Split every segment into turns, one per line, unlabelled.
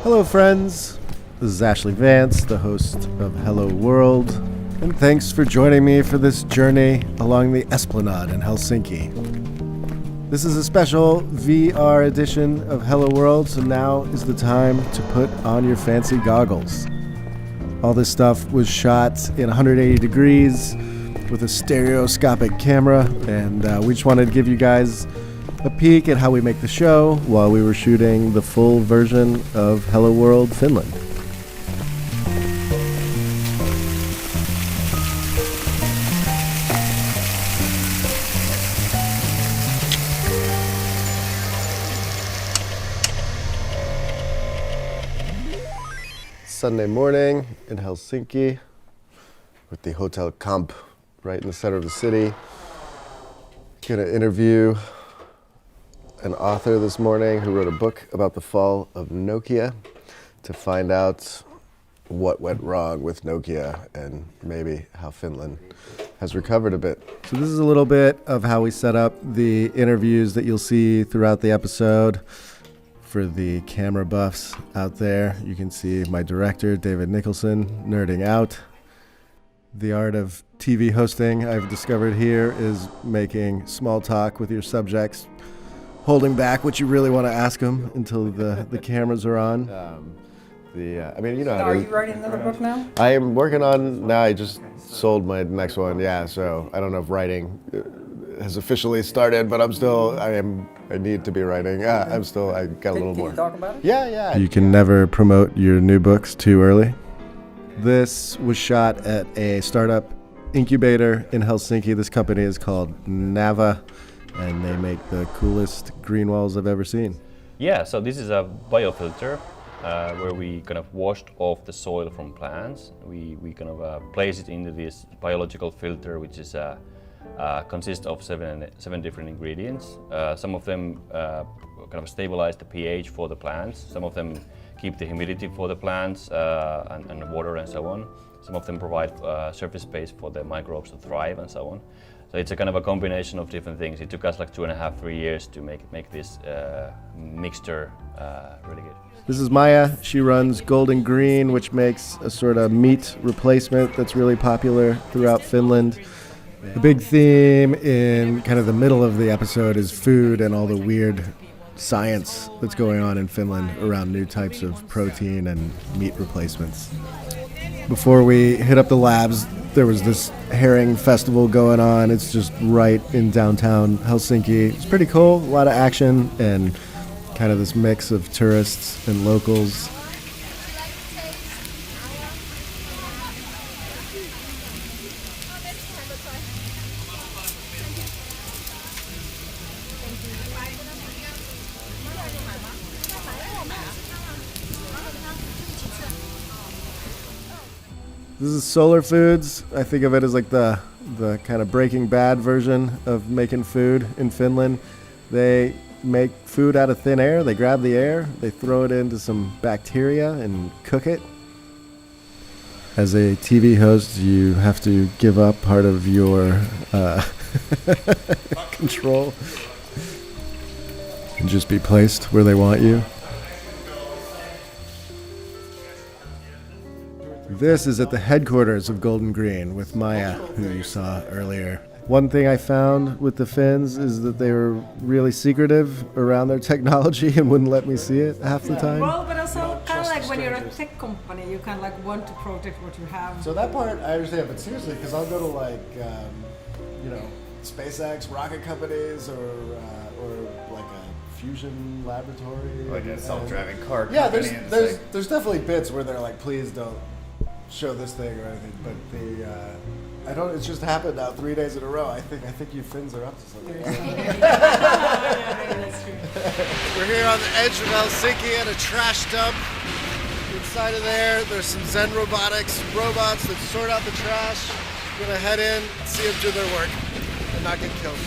Hello, friends. This is Ashley Vance, the host of Hello World, and thanks for joining me for this journey along the Esplanade in Helsinki. This is a special VR edition of Hello World, so now is the time to put on your fancy goggles. All this stuff was shot in 180 degrees with a stereoscopic camera, and we just wanted to give you guys a peek at how we make the show while we were shooting the full version of Hello World Finland. Sunday morning in Helsinki with the Hotel Camp right in the center of the city. Gonna interview an author this morning who wrote a book about the fall of Nokia to find out what went wrong with Nokia and maybe how Finland has recovered a bit. So this is a little bit of how we set up the interviews that you'll see throughout the episode. For the camera buffs out there, you can see my director, David Nicholson, nerding out. The art of TV hosting I've discovered here is making small talk with your subjects, holding back what you really want to ask them until the cameras are on.
Are you writing another book now?
I am working on, now I just sold my next one, so I don't know if writing has officially started, but I need to be writing. I got a little more.
Can you talk about it?
Yeah. You can never promote your new books too early. This was shot at a startup incubator in Helsinki. This company is called Nava, and they make the coolest green walls I've ever seen.
Yeah, so this is a biofilter where we kind of washed off the soil from plants. We kind of place it into this biological filter, which is consists of seven different ingredients. Some of them kind of stabilize the pH for the plants. Some of them keep the humidity for the plants and water and so on. Some of them provide surface space for the microbes to thrive and so on. So it's a kind of a combination of different things. It took us like 2.5-3 years to make this mixture really good.
This is Maya. She runs Golden Green, which makes a sort of meat replacement that's really popular throughout Finland. The big theme in kind of the middle of the episode is food and all the weird science that's going on in Finland around new types of protein and meat replacements. Before we hit up the labs, there was this herring festival going on. It's just right in downtown Helsinki. It's pretty cool, a lot of action and kind of this mix of tourists and locals. This is Solar Foods. I think of it as like the kind of Breaking Bad version of making food in Finland. They make food out of thin air. They grab the air, they throw it into some bacteria and cook it. As a TV host, you have to give up part of your control and just be placed where they want you. This is at the headquarters of Golden Green with Maya, who you saw earlier. One thing I found with the Finns is that they were really secretive around their technology and wouldn't let me see it half the time.
Well, but also kind of like when you're a tech company, you kind of like want to protect what you have.
So that part I understand, but seriously, because I'll go to SpaceX, rocket companies, or like a fusion laboratory,
like a self-driving car company.
Yeah, there's definitely bits where they're like, please don't show this thing or anything, but I don't. It's just happened now 3 days in a row. I think you Finns are up to something.
That's true.
We're here on the edge of Helsinki at a trash dump. Inside of there's some Zen robots that sort out the trash. We're gonna head in, see them do their work, and not get killed.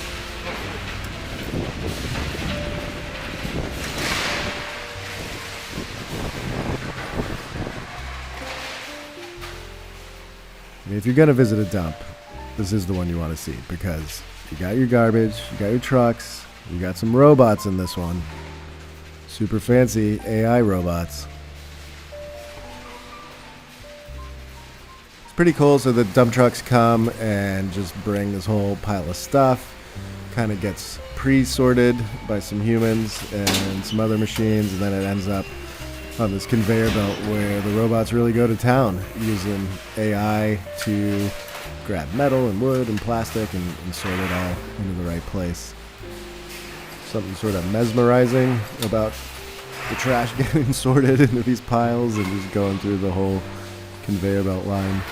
If you're gonna visit a dump, this is the one you want to see because you got your garbage, you got your trucks, you got some robots in this one. Super fancy AI robots. pretty cool. So the dump trucks come and just bring this whole pile of stuff. Kind of gets pre-sorted by some humans and some other machines, and then it ends up on this conveyor belt where the robots really go to town using AI to grab metal and wood and plastic and sort it all into the right place. Something sort of mesmerizing about the trash getting sorted into these piles and just going through the whole conveyor belt line.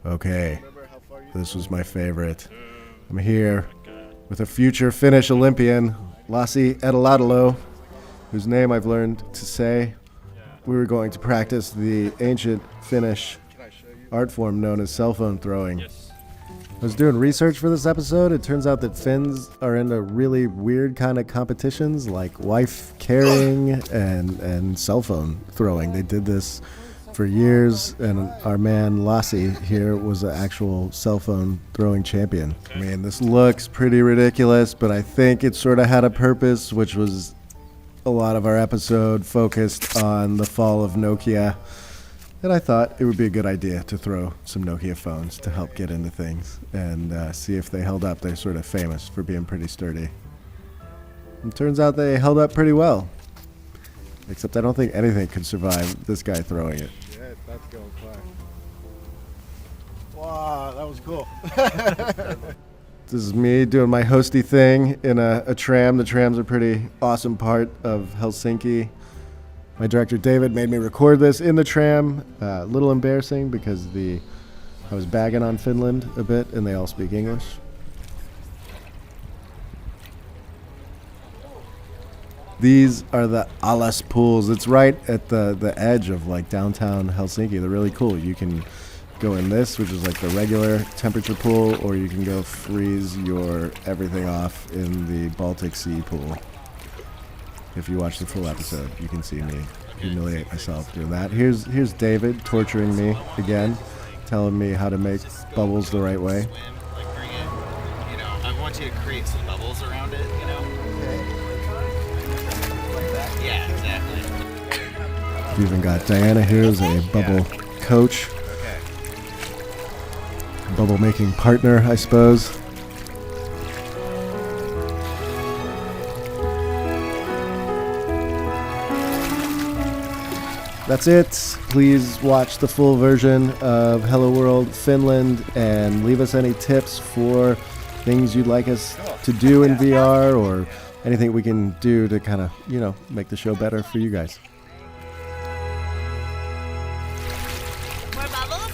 Okay, this was my favorite. I'm here with a future Finnish Olympian, Lassi Etelädalo, whose name I've learned to say. We were going to practice the ancient Finnish art form known as cell phone throwing. I was doing research for this episode. It turns out that Finns are into really weird kind of competitions like wife carrying and cell phone throwing. They did this for years, and our man Lassi here was an actual cell phone throwing champion. I mean, this looks pretty ridiculous, but I think it sort of had a purpose, which was a lot of our episode focused on the fall of Nokia. And I thought it would be a good idea to throw some Nokia phones to help get into things and see if they held up. They're sort of famous for being pretty sturdy. It turns out they held up pretty well. Except I don't think anything could survive this guy throwing it. Yeah, that's going far. Wow, that was cool. This is me doing my hosty thing in a tram. The trams are a pretty awesome part of Helsinki. My director David made me record this in the tram. A little embarrassing because I was bagging on Finland a bit and they all speak English. These are the Alas pools. It's right at the edge of like downtown Helsinki. They're really cool. You can go in this, which is like the regular temperature pool, or you can go freeze your everything off in the Baltic Sea pool. If you watch the full episode, you can see me humiliate myself doing that. Here's David torturing me again, telling me how to make bubbles the right way.
Like bring it, you know, I want you to create some bubbles around it, you know. Yeah, exactly.
We even got Diana here as a bubble coach.
Okay.
Bubble making partner, I suppose. That's it. Please watch the full version of Hello World Finland and leave us any tips for things you'd like us to do in VR or anything we can do to kind of, make the show better for you guys.
More bubbles?